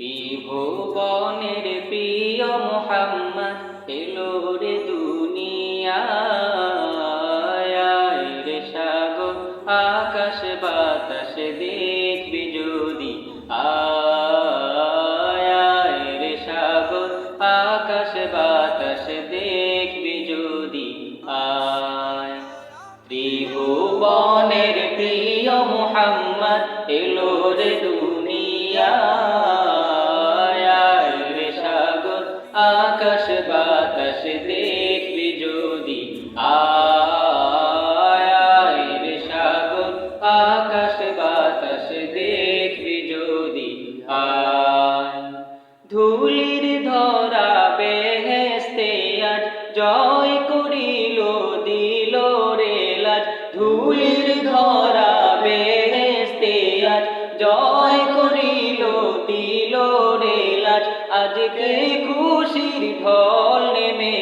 ত্রিভুবনের প্রিয় মুহাম্মদ এলো রে দুনিয়ায়। আয় রে সাগর আকাশ বাতাস দেখবি যদি, আয় আয় রে সাগর আকাশ বাতাস দেখবি যদি, আয়। ত্রিভুবনের প্রিয় মুহাম্মদ এলো রে দুনিয়ায়। আয় রে সাগর আকাশ বাতাস দেখবি যদি, আয় আয় রে সাগর আকাশ বাতাস দেখবি যদি, আয়। ধুলির ধরা বেহেশতে আজ জয় করিল দিল রে লাজ। ধুলির ধরা বেহেশতে আজ জয় করিল দিল রে লাজ। আজকে খুশির ঢল নেমে